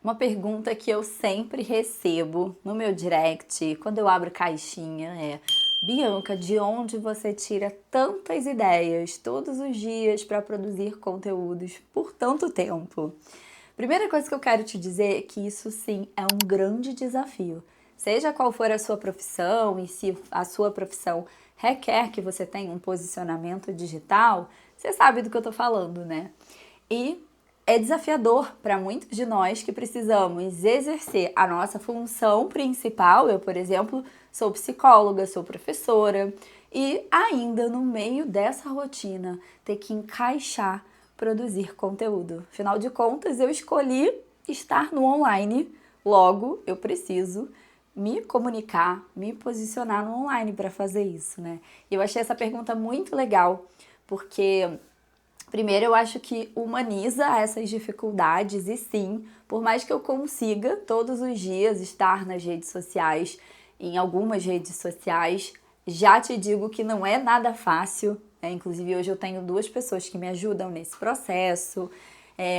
Uma pergunta que eu sempre recebo no meu direct, quando eu abro caixinha, é: Bianca, de onde você tira tantas ideias todos os dias para produzir conteúdos por tanto tempo? Primeira coisa que eu quero te dizer é que isso sim é um grande desafio. Seja qual for a sua profissão e se a sua profissão requer que você tenha um posicionamento digital, você sabe do que eu tô falando, né? E é desafiador para muitos de nós que precisamos exercer a nossa função principal. Eu, por exemplo, sou psicóloga, sou professora, e ainda no meio dessa rotina ter que encaixar produzir conteúdo. Afinal de contas, eu escolhi estar no online, logo eu preciso me comunicar, me posicionar no online para fazer isso, né? E eu achei essa pergunta muito legal, porque primeiro, eu acho que humaniza essas dificuldades e sim, por mais que eu consiga todos os dias estar nas redes sociais, em algumas redes sociais, já te digo que não é nada fácil, né? Inclusive, hoje eu tenho 2 pessoas que me ajudam nesse processo,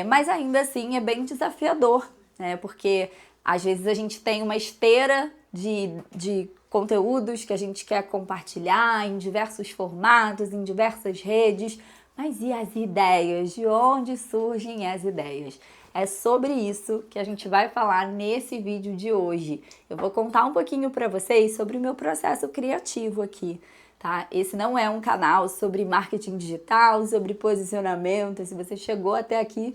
mas ainda assim é bem desafiador, né? Porque às vezes a gente tem uma esteira de conteúdos que a gente quer compartilhar em diversos formatos, em diversas redes. Mas e as ideias? De onde surgem as ideias? É sobre isso que a gente vai falar nesse vídeo de hoje. Eu vou contar um pouquinho para vocês sobre o meu processo criativo aqui, tá? Esse não é um canal sobre marketing digital, sobre posicionamento. Se você chegou até aqui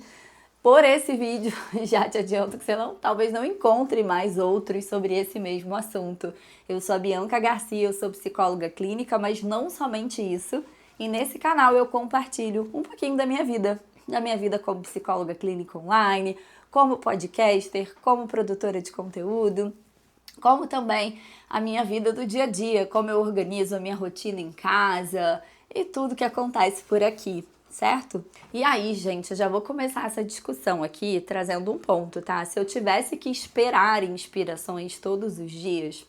por esse vídeo, já te adianto que você talvez não encontre mais outros sobre esse mesmo assunto. Eu sou a Bianca Garcia, eu sou psicóloga clínica, mas não somente isso. E nesse canal eu compartilho um pouquinho da minha vida como psicóloga clínica online, como podcaster, como produtora de conteúdo, como também a minha vida do dia a dia, como eu organizo a minha rotina em casa e tudo que acontece por aqui, certo? E aí, gente, eu já vou começar essa discussão aqui trazendo um ponto, tá? Se eu tivesse que esperar inspirações todos os dias,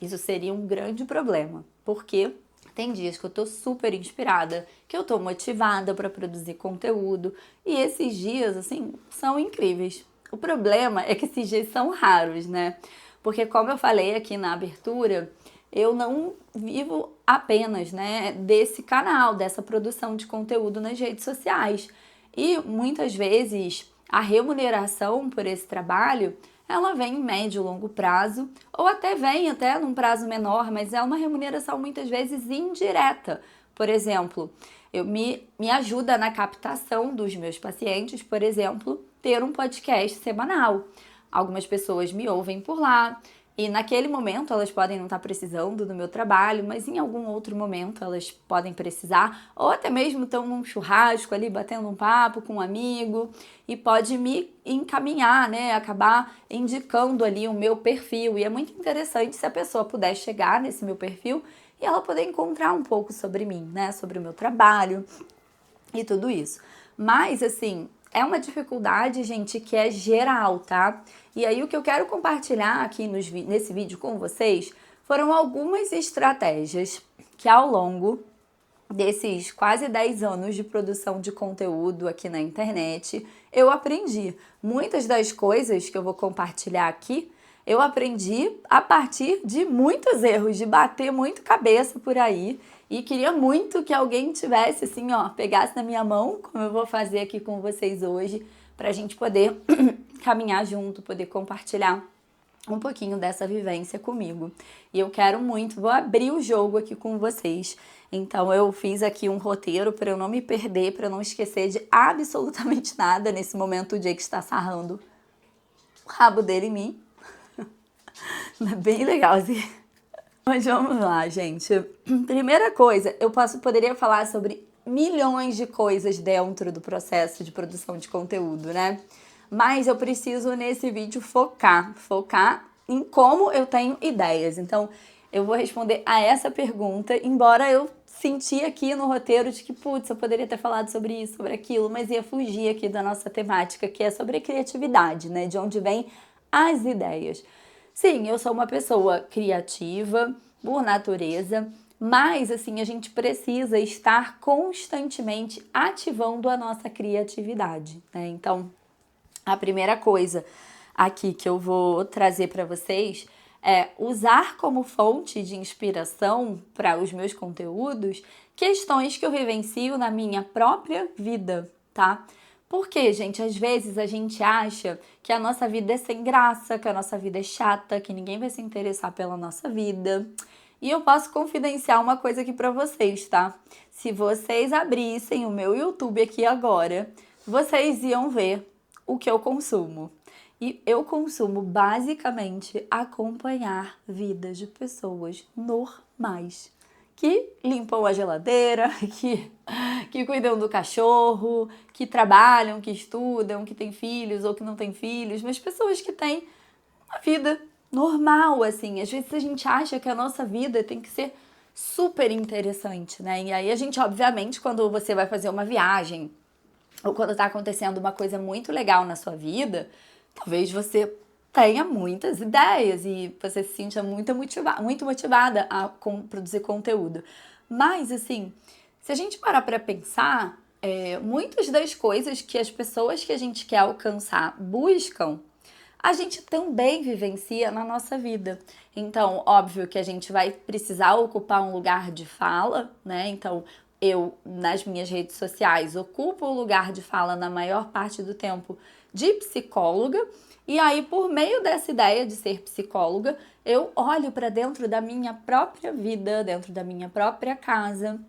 isso seria um grande problema, porque tem dias que eu tô super inspirada, que eu tô motivada para produzir conteúdo, e esses dias, assim, são incríveis. O problema é que esses dias são raros, né? Porque como eu falei aqui na abertura, eu não vivo apenas, né, desse canal, dessa produção de conteúdo nas redes sociais. E muitas vezes a remuneração por esse trabalho, ela vem em médio e longo prazo, ou até vem até num prazo menor, mas é uma remuneração muitas vezes indireta. Por exemplo, me ajuda na captação dos meus pacientes, por exemplo, ter um podcast semanal. Algumas pessoas me ouvem por lá, e naquele momento elas podem não estar precisando do meu trabalho, mas em algum outro momento elas podem precisar, ou até mesmo estão num churrasco ali batendo um papo com um amigo e pode me encaminhar, né? Acabar indicando ali o meu perfil. E é muito interessante se a pessoa puder chegar nesse meu perfil e ela poder encontrar um pouco sobre mim, né? Sobre o meu trabalho e tudo isso. Mas, assim, é uma dificuldade, gente, que é geral, tá? E aí o que eu quero compartilhar aqui nesse vídeo com vocês foram algumas estratégias que ao longo desses quase 10 anos de produção de conteúdo aqui na internet, eu aprendi. Muitas das coisas que eu vou compartilhar aqui, eu aprendi a partir de muitos erros, de bater muito cabeça por aí. E queria muito que alguém tivesse, assim, ó, pegasse na minha mão, como eu vou fazer aqui com vocês hoje, pra gente poder caminhar junto, poder compartilhar um pouquinho dessa vivência comigo. E eu quero muito, vou abrir o jogo aqui com vocês. Então eu fiz aqui um roteiro para eu não me perder, para eu não esquecer de absolutamente nada nesse momento o Jake está sarrando o rabo dele em mim. Bem legal assim. Mas vamos lá, gente. Primeira coisa, poderia falar sobre milhões de coisas dentro do processo de produção de conteúdo, né? Mas eu preciso nesse vídeo focar em como eu tenho ideias. Então, eu vou responder a essa pergunta, embora eu senti aqui no roteiro de que, putz, eu poderia ter falado sobre isso, sobre aquilo, mas ia fugir aqui da nossa temática, que é sobre criatividade, né? De onde vêm as ideias. Sim, eu sou uma pessoa criativa, por natureza, mas assim, a gente precisa estar constantemente ativando a nossa criatividade, né? Então, a primeira coisa, aqui que eu vou trazer para vocês é usar como fonte de inspiração para os meus conteúdos questões que eu vivencio na minha própria vida, tá? Porque, gente, às vezes a gente acha que a nossa vida é sem graça, que a nossa vida é chata, que ninguém vai se interessar pela nossa vida. E eu posso confidenciar uma coisa aqui pra vocês, tá? Se vocês abrissem o meu YouTube aqui agora, vocês iam ver o que eu consumo. E eu consumo basicamente acompanhar vidas de pessoas normais que limpam a geladeira, que cuidam do cachorro, que trabalham, que estudam, que têm filhos ou que não têm filhos, mas pessoas que têm uma vida normal, assim. Às vezes a gente acha que a nossa vida tem que ser super interessante, né? E aí a gente, obviamente, quando você vai fazer uma viagem ou quando tá acontecendo uma coisa muito legal na sua vida, talvez você tenha muitas ideias e você se sinta muito motivada a produzir conteúdo. Mas, assim, se a gente parar para pensar, muitas das coisas que as pessoas que a gente quer alcançar buscam, a gente também vivencia na nossa vida. Então, óbvio que a gente vai precisar ocupar um lugar de fala, né? Então, eu, nas minhas redes sociais, ocupo o lugar de fala na maior parte do tempo de psicóloga. E aí, por meio dessa ideia de ser psicóloga, eu olho para dentro da minha própria vida, dentro da minha própria casa,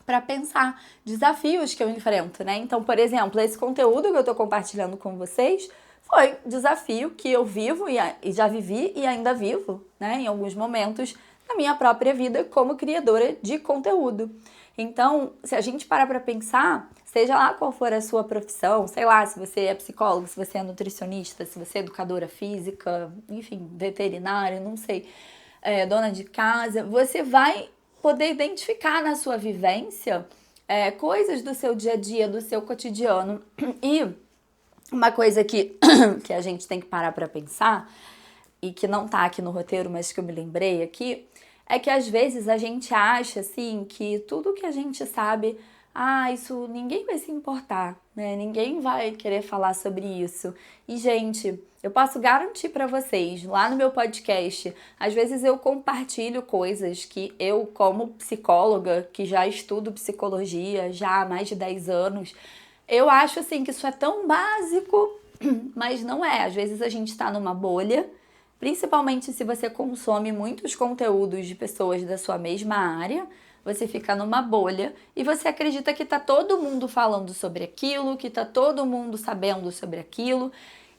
para pensar desafios que eu enfrento, né? Então, por exemplo, esse conteúdo que eu tô compartilhando com vocês foi desafio que eu vivo e já vivi e ainda vivo, né? Em alguns momentos na minha própria vida como criadora de conteúdo. Então, se a gente parar para pensar, seja lá qual for a sua profissão, sei lá, se você é psicólogo, se você é nutricionista, se você é educadora física, enfim, veterinária, não sei, dona de casa, você vai poder identificar na sua vivência coisas do seu dia a dia, do seu cotidiano. E uma coisa que a gente tem que parar para pensar, e que não tá aqui no roteiro, mas que eu me lembrei aqui, é que às vezes a gente acha, assim, que tudo que a gente sabe, isso ninguém vai se importar, né? Ninguém vai querer falar sobre isso. E, gente, eu posso garantir pra vocês, lá no meu podcast, às vezes eu compartilho coisas que eu, como psicóloga, que já estudo psicologia já há mais de 10 anos, eu acho, assim, que isso é tão básico, mas não é. Às vezes a gente tá numa bolha, principalmente se você consome muitos conteúdos de pessoas da sua mesma área, você fica numa bolha e você acredita que tá todo mundo falando sobre aquilo, que tá todo mundo sabendo sobre aquilo,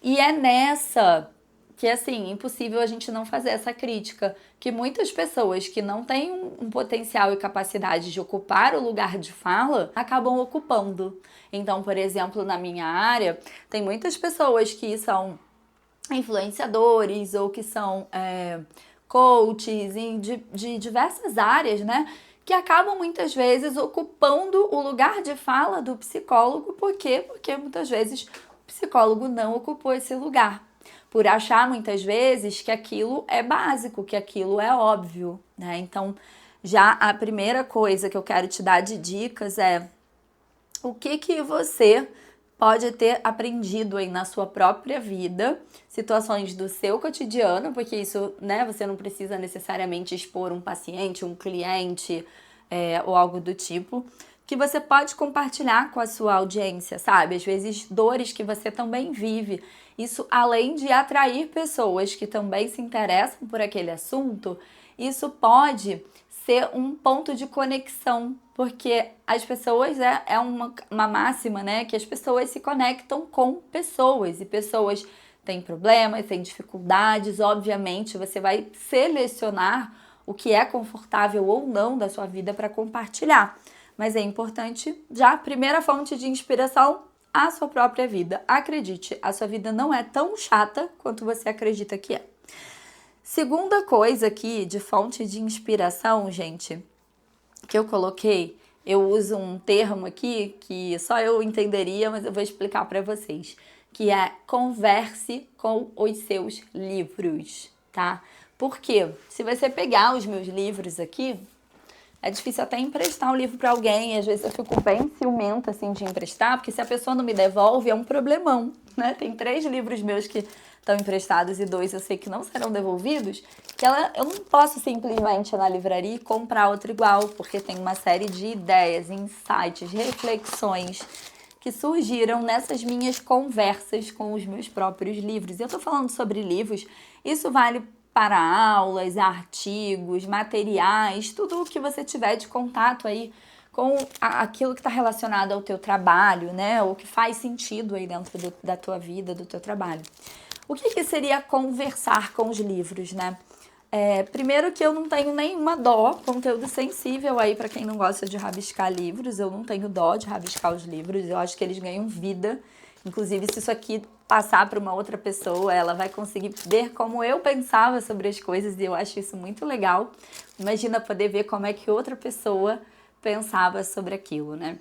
e é nessa que, assim, impossível a gente não fazer essa crítica, que muitas pessoas que não têm um potencial e capacidade de ocupar o lugar de fala, acabam ocupando. Então, por exemplo, na minha área, tem muitas pessoas que são influenciadores ou que são coaches de diversas áreas, né? Que acabam muitas vezes ocupando o lugar de fala do psicólogo. Por quê? Porque muitas vezes o psicólogo não ocupou esse lugar. Por achar muitas vezes que aquilo é básico, que aquilo é óbvio, né? Então, já a primeira coisa que eu quero te dar de dicas é o que você pode ter aprendido aí na sua própria vida, situações do seu cotidiano, porque isso, né, você não precisa necessariamente expor um paciente, um cliente ou algo do tipo, que você pode compartilhar com a sua audiência, sabe? Às vezes dores que você também vive. Isso, além de atrair pessoas que também se interessam por aquele assunto, isso pode ser um ponto de conexão, porque as pessoas, é uma máxima, né, que as pessoas se conectam com pessoas, e pessoas têm problemas, têm dificuldades, obviamente você vai selecionar o que é confortável ou não da sua vida para compartilhar, mas é importante, já a primeira fonte de inspiração, a sua própria vida. Acredite, a sua vida não é tão chata quanto você acredita que é. Segunda coisa aqui de fonte de inspiração, gente, que eu coloquei, eu uso um termo aqui que só eu entenderia, mas eu vou explicar para vocês, que é converse com os seus livros, tá? Porque se você pegar os meus livros aqui, é difícil até emprestar um livro para alguém, e às vezes eu fico bem ciumenta, assim, de emprestar, porque se a pessoa não me devolve, é um problemão, né? Tem 3 livros meus que estão emprestados e 2 eu sei que não serão devolvidos, que eu não posso simplesmente ir na livraria e comprar outro igual, porque tem uma série de ideias, insights, reflexões que surgiram nessas minhas conversas com os meus próprios livros. Eu tô falando sobre livros, isso vale para aulas, artigos, materiais, tudo o que você tiver de contato aí com aquilo que está relacionado ao teu trabalho, né? O que faz sentido aí dentro da tua vida, do teu trabalho. O que seria conversar com os livros, né? Primeiro que eu não tenho nenhuma dó, conteúdo sensível aí para quem não gosta de rabiscar livros, eu não tenho dó de rabiscar os livros, eu acho que eles ganham vida. Inclusive, se isso aqui passar para uma outra pessoa, ela vai conseguir ver como eu pensava sobre as coisas e eu acho isso muito legal. Imagina poder ver como é que outra pessoa pensava sobre aquilo, né?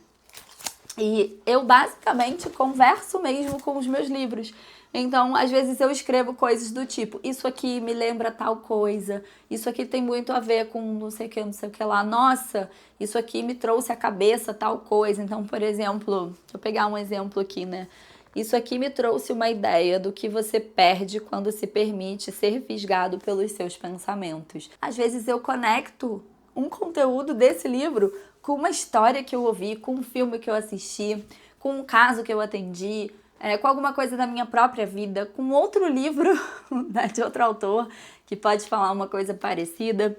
E eu basicamente converso mesmo com os meus livros. Então, às vezes eu escrevo coisas do tipo, isso aqui me lembra tal coisa, isso aqui tem muito a ver com não sei o que lá. Nossa, isso aqui me trouxe à cabeça tal coisa. Então, por exemplo, deixa eu pegar um exemplo aqui, né? Isso aqui me trouxe uma ideia do que você perde quando se permite ser fisgado pelos seus pensamentos. Às vezes eu conecto um conteúdo desse livro com uma história que eu ouvi, com um filme que eu assisti, com um caso que eu atendi, com alguma coisa da minha própria vida, com outro livro né, de outro autor que pode falar uma coisa parecida.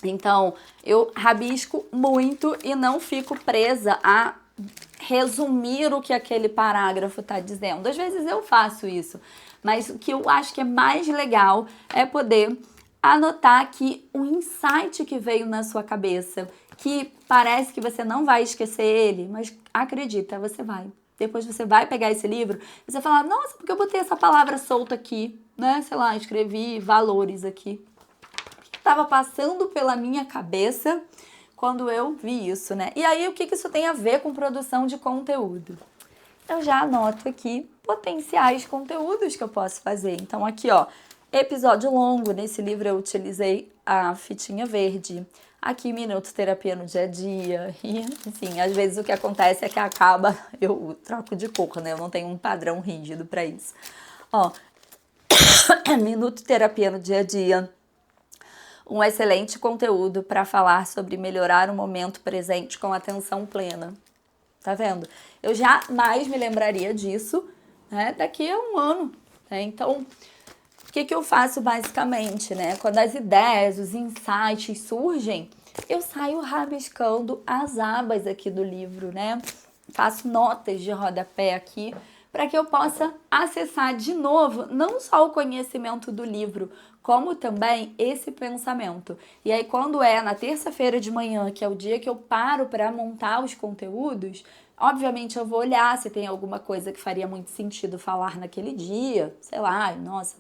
Então, eu rabisco muito e não fico presa a resumir o que aquele parágrafo está dizendo. Às vezes eu faço isso, mas o que eu acho que é mais legal é poder anotar aqui um insight que veio na sua cabeça, que parece que você não vai esquecer ele, mas acredita, você vai. Depois você vai pegar esse livro e você fala, nossa, porque eu botei essa palavra solta aqui, né? Sei lá, escrevi valores aqui. O que estava passando pela minha cabeça quando eu vi isso, né? E aí, o que isso tem a ver com produção de conteúdo? Eu já anoto aqui potenciais conteúdos que eu posso fazer. Então, aqui, ó, episódio longo. Nesse livro eu utilizei a fitinha verde. Aqui, minuto terapia no dia a dia. E, enfim, às vezes o que acontece é que acaba, eu troco de cor, né? Eu não tenho um padrão rígido para isso. Ó, minuto terapia no dia a dia. Um excelente conteúdo para falar sobre melhorar o momento presente com atenção plena. Tá vendo? Eu jamais me lembraria disso, né, daqui a um ano. Né? Então, o que eu faço basicamente, né? Quando as ideias, os insights surgem, eu saio rabiscando as abas aqui do livro, né? Faço notas de rodapé aqui para que eu possa acessar de novo não só o conhecimento do livro, como também esse pensamento. E aí, quando é na terça-feira de manhã, que é o dia que eu paro para montar os conteúdos, obviamente eu vou olhar se tem alguma coisa que faria muito sentido falar naquele dia. Sei lá, nossa,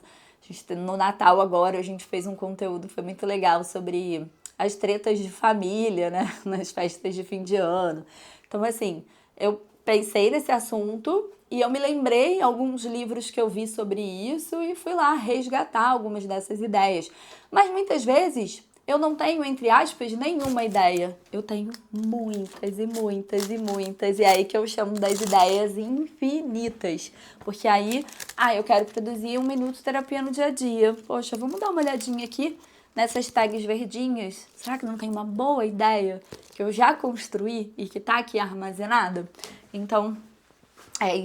no Natal agora a gente fez um conteúdo, foi muito legal, sobre as tretas de família, né, nas festas de fim de ano. Então, assim, eu pensei nesse assunto e eu me lembrei em alguns livros que eu vi sobre isso e fui lá resgatar algumas dessas ideias. Mas muitas vezes eu não tenho, entre aspas, nenhuma ideia. Eu tenho muitas e muitas e muitas. E é aí que eu chamo das ideias infinitas. Porque aí, eu quero produzir um minuto de terapia no dia a dia. Poxa, vamos dar uma olhadinha aqui nessas tags verdinhas. Será que não tem uma boa ideia que eu já construí e que tá aqui armazenada? Então,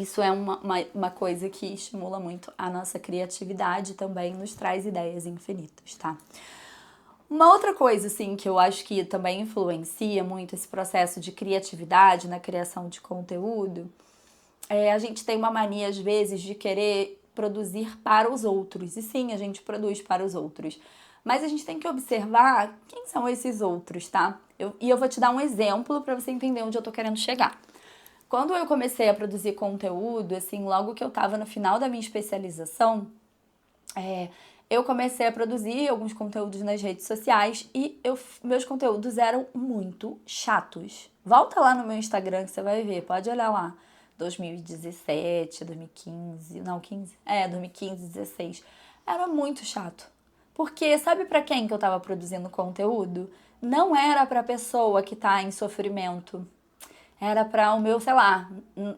isso é uma coisa que estimula muito a nossa criatividade, também nos traz ideias infinitas, tá? Uma outra coisa, assim, que eu acho que também influencia muito esse processo de criatividade na criação de conteúdo, a gente tem uma mania, às vezes, de querer produzir para os outros. E sim, a gente produz para os outros. Mas a gente tem que observar quem são esses outros, tá? E eu vou te dar um exemplo para você entender onde eu tô querendo chegar. Quando eu comecei a produzir conteúdo, assim, logo que eu tava no final da minha especialização, eu comecei a produzir alguns conteúdos nas redes sociais e meus conteúdos eram muito chatos. Volta lá no meu Instagram que você vai ver, pode olhar lá. 2017, 2015, não, 15? 2015, 16. Era muito chato. Porque sabe pra quem que eu tava produzindo conteúdo? Não era pra pessoa que tá em sofrimento. era para o meu, sei lá,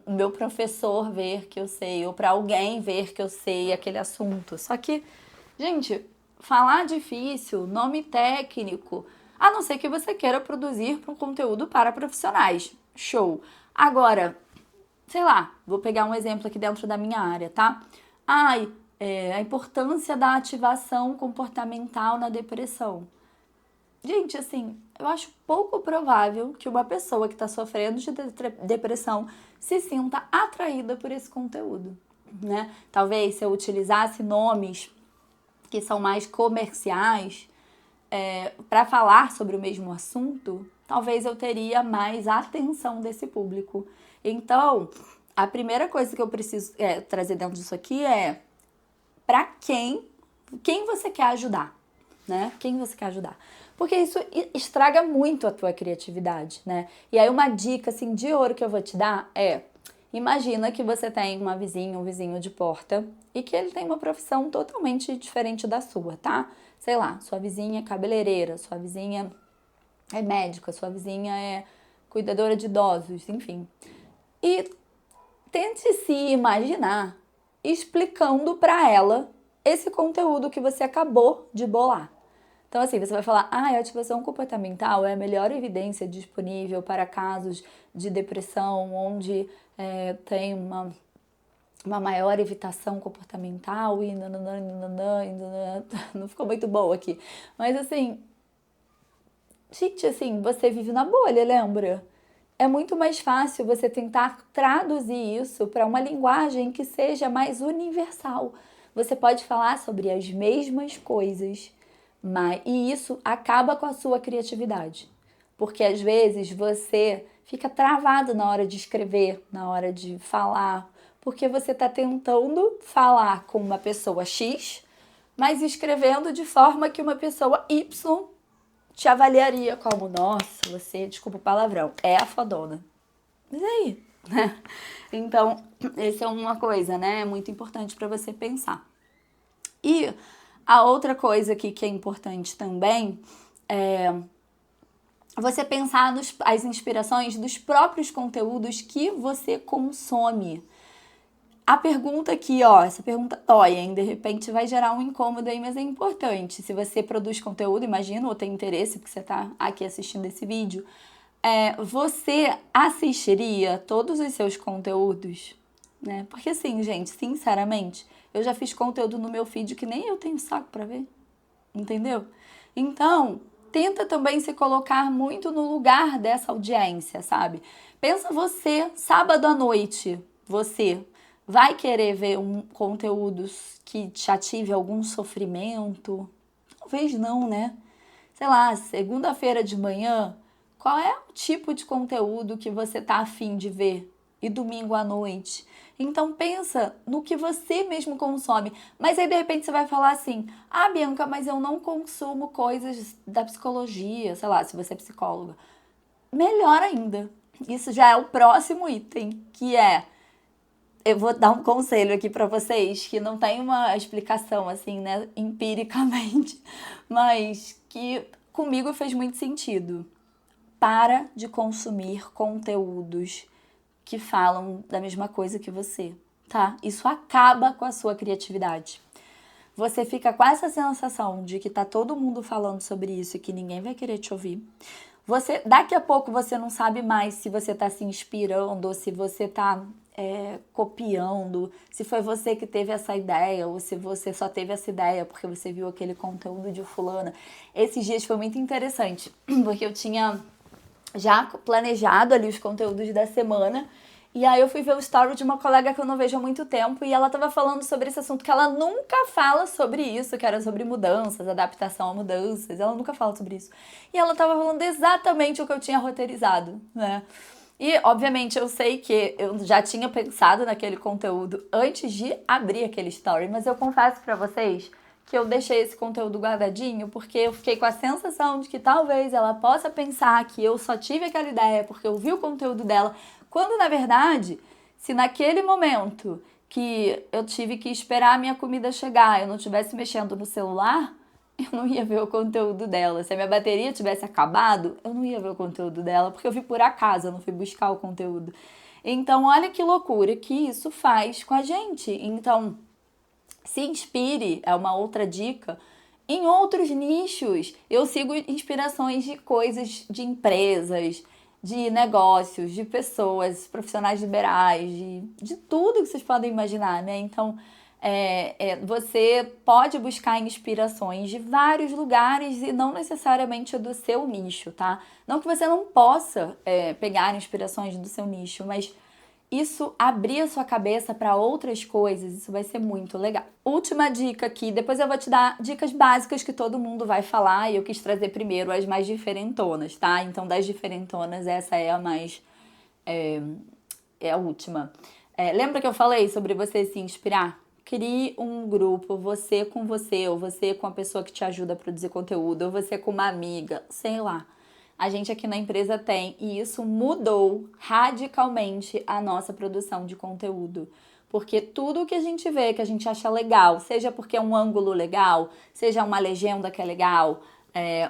o meu professor ver que eu sei, ou para alguém ver que eu sei aquele assunto. Só que, gente, falar difícil, nome técnico, a não ser que você queira produzir um conteúdo para profissionais. Show. Agora, sei lá, vou pegar um exemplo aqui dentro da minha área, tá? A importância da ativação comportamental na depressão. Gente, assim, eu acho pouco provável que uma pessoa que está sofrendo de depressão se sinta atraída por esse conteúdo, né? Talvez se eu utilizasse nomes que são mais comerciais para falar sobre o mesmo assunto, talvez eu teria mais atenção desse público. Então, a primeira coisa que eu preciso trazer dentro disso aqui é para quem você quer ajudar, né? Quem você quer ajudar. Porque isso estraga muito a tua criatividade, né? E aí uma dica, assim, de ouro que eu vou te dar é: imagina que você tem uma vizinha, um vizinho de porta e que ele tem uma profissão totalmente diferente da sua, tá? Sei lá, sua vizinha é cabeleireira, sua vizinha é médica, sua vizinha é cuidadora de idosos, enfim. E tente se imaginar explicando para ela esse conteúdo que você acabou de bolar. Então, assim, você vai falar, a ativação comportamental é a melhor evidência disponível para casos de depressão, onde tem uma maior evitação comportamental e nananã, não ficou muito bom aqui. Mas, assim, gente, assim, você vive na bolha, lembra? É muito mais fácil você tentar traduzir isso para uma linguagem que seja mais universal. Você pode falar sobre as mesmas coisas, e isso acaba com a sua criatividade. Porque às vezes você fica travado na hora de escrever, na hora de falar, porque você está tentando falar com uma pessoa X, mas escrevendo de forma que uma pessoa Y te avaliaria como, nossa, você, desculpa o palavrão, é a fodona. Mas aí, né? Então, essa é uma coisa, né? Muito importante para você pensar. E a outra coisa aqui que é importante também é você pensar as inspirações dos próprios conteúdos que você consome. A pergunta aqui, ó, essa pergunta dói, hein? De repente vai gerar um incômodo aí, mas é importante. Se você produz conteúdo, imagina, ou tem interesse, porque você tá aqui assistindo esse vídeo, você assistiria todos os seus conteúdos? Né? Porque assim, gente, sinceramente, eu já fiz conteúdo no meu feed que nem eu tenho saco pra ver, entendeu? Então, tenta também se colocar muito no lugar dessa audiência, sabe? Pensa você, sábado à noite, você vai querer ver um conteúdo que te ative algum sofrimento? Talvez não, né? Sei lá, segunda-feira de manhã, qual é o tipo de conteúdo que você tá afim de ver? E domingo à noite? Então pensa no que você mesmo consome. Mas aí de repente você vai falar assim: ah, Bianca, mas eu não consumo coisas da psicologia, sei lá, se você é psicóloga. Melhor ainda. Isso já é o próximo item, que é, eu vou dar um conselho aqui para vocês que não tem uma explicação assim, né, empiricamente, mas que comigo fez muito sentido. Para de consumir conteúdos que falam da mesma coisa que você, tá? Isso acaba com a sua criatividade. Você fica com essa sensação de que tá todo mundo falando sobre isso e que ninguém vai querer te ouvir. Daqui a pouco você não sabe mais se você tá se inspirando ou se você tá copiando, se foi você que teve essa ideia ou se você só teve essa ideia porque você viu aquele conteúdo de fulana. Esses dias foi muito interessante, porque eu tinha já planejado ali os conteúdos da semana. E aí eu fui ver o story de uma colega que eu não vejo há muito tempo e ela tava falando sobre esse assunto que ela nunca fala sobre isso, que era sobre mudanças, adaptação a mudanças. Ela nunca fala sobre isso. E ela tava falando exatamente o que eu tinha roteirizado, né? E, obviamente, eu sei que eu já tinha pensado naquele conteúdo antes de abrir aquele story, mas eu confesso pra vocês que eu deixei esse conteúdo guardadinho porque eu fiquei com a sensação de que talvez ela possa pensar que eu só tive aquela ideia porque eu vi o conteúdo dela, quando na verdade, se naquele momento que eu tive que esperar a minha comida chegar, eu não estivesse mexendo no celular, eu não ia ver o conteúdo dela. Se a minha bateria tivesse acabado, eu não ia ver o conteúdo dela, porque eu vi por acaso, eu não fui buscar o conteúdo. Então, olha que loucura que isso faz com a gente. Então, se inspire, é uma outra dica, em outros nichos. Eu sigo inspirações de coisas, de empresas, de negócios, de pessoas, profissionais liberais, de tudo que vocês podem imaginar, né? Então, você pode buscar inspirações de vários lugares e não necessariamente do seu nicho, tá? Não que você não possa pegar inspirações do seu nicho, mas isso abrir a sua cabeça para outras coisas, isso vai ser muito legal. Última dica aqui, depois eu vou te dar dicas básicas que todo mundo vai falar e eu quis trazer primeiro as mais diferentonas, tá? Então, das diferentonas, essa é a mais... é a última. Lembra que eu falei sobre você se inspirar? Crie um grupo, você, ou você com a pessoa que te ajuda a produzir conteúdo, ou você com uma amiga, sei lá. A gente aqui na empresa tem, e isso mudou radicalmente a nossa produção de conteúdo. Porque tudo que a gente vê, que a gente acha legal, seja porque é um ângulo legal, seja uma legenda que é legal,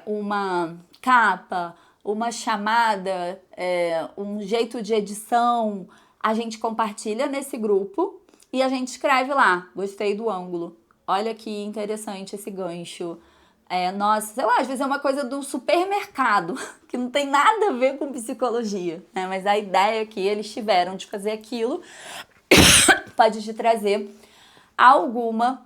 uma capa, uma chamada, um jeito de edição, a gente compartilha nesse grupo e a gente escreve lá, gostei do ângulo, olha que interessante esse gancho. Nossa, sei lá, às vezes é uma coisa do supermercado, que não tem nada a ver com psicologia, né? Mas a ideia que eles tiveram de fazer aquilo pode te trazer alguma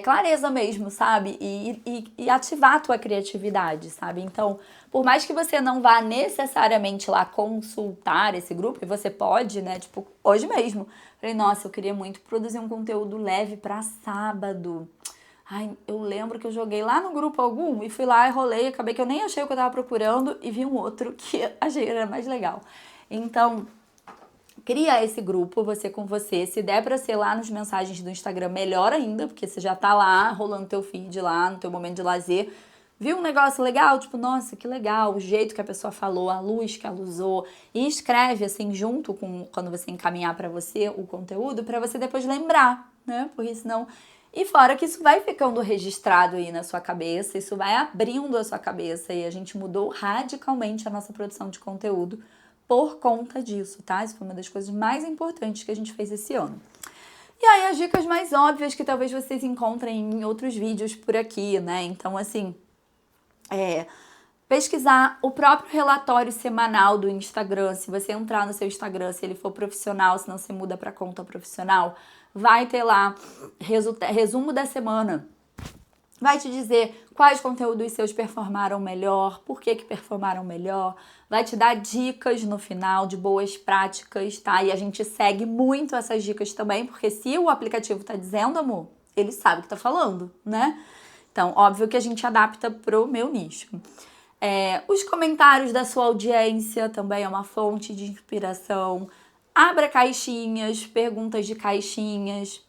clareza mesmo, sabe? E ativar a tua criatividade, sabe? Então, por mais que você não vá necessariamente lá consultar esse grupo, e você pode, né? Tipo, hoje mesmo, falei, nossa, eu queria muito produzir um conteúdo leve para sábado. Ai, eu lembro que eu joguei lá no grupo algum e fui lá e rolei, acabei que eu nem achei o que eu tava procurando e vi um outro que achei era mais legal. Então, cria esse grupo, você com você. Se der pra ser lá nos mensagens do Instagram, melhor ainda, porque você já tá lá, rolando teu feed lá, no teu momento de lazer. Viu um negócio legal? Tipo, nossa, que legal, o jeito que a pessoa falou, a luz que ela usou. E escreve, assim, junto com quando você encaminhar pra você o conteúdo, pra você depois lembrar, né? Porque senão... E fora que isso vai ficando registrado aí na sua cabeça, isso vai abrindo a sua cabeça e a gente mudou radicalmente a nossa produção de conteúdo por conta disso, tá? Isso foi uma das coisas mais importantes que a gente fez esse ano. E aí as dicas mais óbvias que talvez vocês encontrem em outros vídeos por aqui, né? Então, assim, pesquisar o próprio relatório semanal do Instagram. Se você entrar no seu Instagram, se ele for profissional, se não você muda para conta profissional, vai ter lá resumo da semana. Vai te dizer quais conteúdos seus performaram melhor, por que performaram melhor. Vai te dar dicas no final de boas práticas, tá? E a gente segue muito essas dicas também, porque se o aplicativo tá dizendo, amor, ele sabe o que tá falando, né? Então, óbvio que a gente adapta pro meu nicho. Os comentários da sua audiência também é uma fonte de inspiração. Abra caixinhas, perguntas de caixinhas.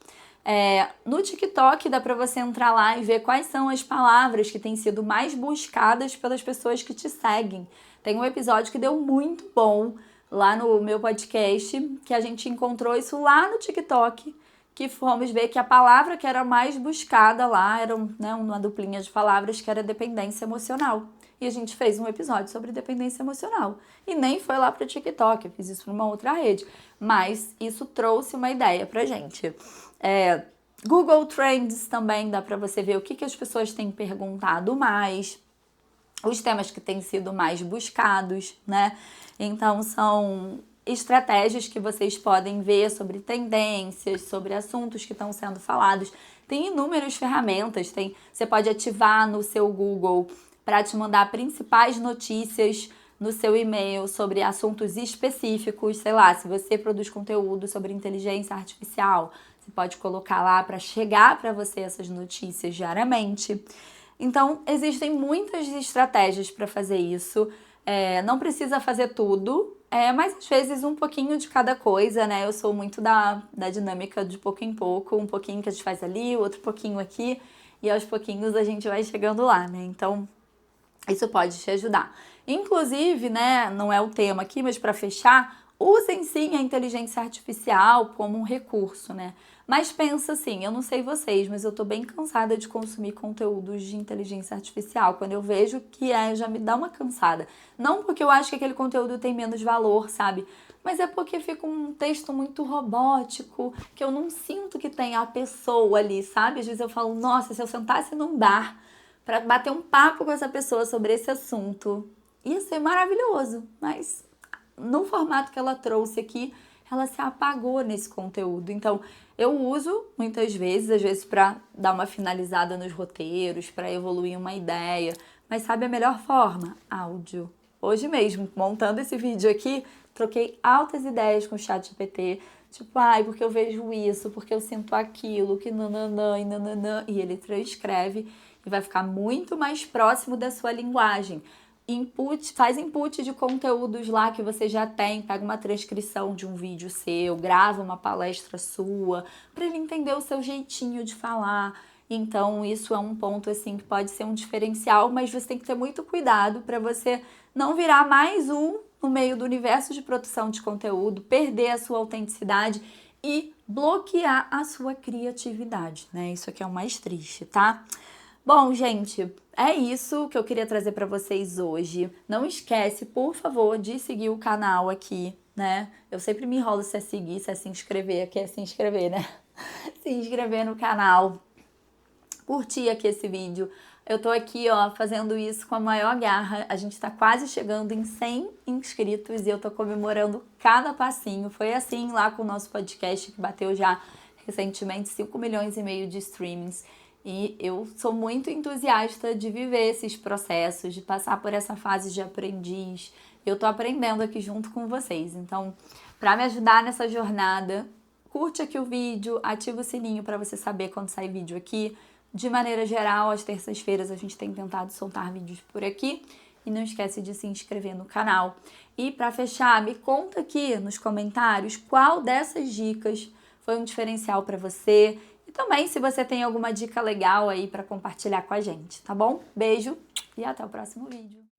No TikTok dá para você entrar lá e ver quais são as palavras que têm sido mais buscadas pelas pessoas que te seguem. Tem um episódio que deu muito bom lá no meu podcast, que a gente encontrou isso lá no TikTok, que fomos ver que a palavra que era mais buscada lá era uma duplinha de palavras que era dependência emocional. E a gente fez um episódio sobre dependência emocional. E nem foi lá para o TikTok, eu fiz isso numa outra rede. Mas isso trouxe uma ideia pra gente. Google Trends também dá para você ver o que as pessoas têm perguntado mais, os temas que têm sido mais buscados, né? Então são estratégias que vocês podem ver sobre tendências, sobre assuntos que estão sendo falados. Tem inúmeras ferramentas, você pode ativar no seu Google para te mandar principais notícias no seu e-mail sobre assuntos específicos, sei lá, se você produz conteúdo sobre inteligência artificial, você pode colocar lá para chegar para você essas notícias diariamente. Então, existem muitas estratégias para fazer isso. Não precisa fazer tudo, mas às vezes um pouquinho de cada coisa, né? Eu sou muito da dinâmica de pouco em pouco, um pouquinho que a gente faz ali, outro pouquinho aqui, e aos pouquinhos a gente vai chegando lá, né? Então, isso pode te ajudar. Inclusive, né, não é o tema aqui, mas para fechar, Usem sim a inteligência artificial como um recurso, né? Mas pensa assim, eu não sei vocês, mas eu tô bem cansada de consumir conteúdos de inteligência artificial. Quando eu vejo que já me dá uma cansada. Não porque eu acho que aquele conteúdo tem menos valor, sabe? Mas é porque fica um texto muito robótico, que eu não sinto que tem a pessoa ali, sabe? Às vezes eu falo, nossa, se eu sentasse num bar para bater um papo com essa pessoa sobre esse assunto, ia ser maravilhoso, mas no formato que ela trouxe aqui, ela se apagou nesse conteúdo. Então, eu uso muitas vezes, às vezes para dar uma finalizada nos roteiros, para evoluir uma ideia. Mas sabe a melhor forma? Áudio. Hoje mesmo, montando esse vídeo aqui, troquei altas ideias com o ChatGPT. Tipo, ai, porque eu vejo isso, porque eu sinto aquilo, que nananã e nananã. E ele transcreve e vai ficar muito mais próximo da sua linguagem. Faz input de conteúdos lá que você já tem, pega uma transcrição de um vídeo seu, grava uma palestra sua, para ele entender o seu jeitinho de falar. Então, isso é um ponto assim que pode ser um diferencial, mas você tem que ter muito cuidado para você não virar mais um no meio do universo de produção de conteúdo, perder a sua autenticidade e bloquear a sua criatividade, né? Isso aqui é o mais triste, tá? Bom, gente, é isso que eu queria trazer para vocês hoje. Não esquece, por favor, de seguir o canal aqui, né? Eu sempre me enrolo se é seguir, se é se inscrever. Aqui é se inscrever, né? Se inscrever no canal, curtir aqui esse vídeo. Eu tô aqui, ó, fazendo isso com a maior garra. A gente tá quase chegando em 100 inscritos e eu tô comemorando cada passinho. Foi assim lá com o nosso podcast, que bateu já recentemente 5 milhões e meio de streamings. E eu sou muito entusiasta de viver esses processos, de passar por essa fase de aprendiz. Eu tô aprendendo aqui junto com vocês. Então, para me ajudar nessa jornada, curte aqui o vídeo, ativa o sininho para você saber quando sai vídeo aqui. De maneira geral, às terças-feiras a gente tem tentado soltar vídeos por aqui. E não esquece de se inscrever no canal. E para fechar, me conta aqui nos comentários qual dessas dicas foi um diferencial para você. E também se você tem alguma dica legal aí para compartilhar com a gente, tá bom? Beijo e até o próximo vídeo.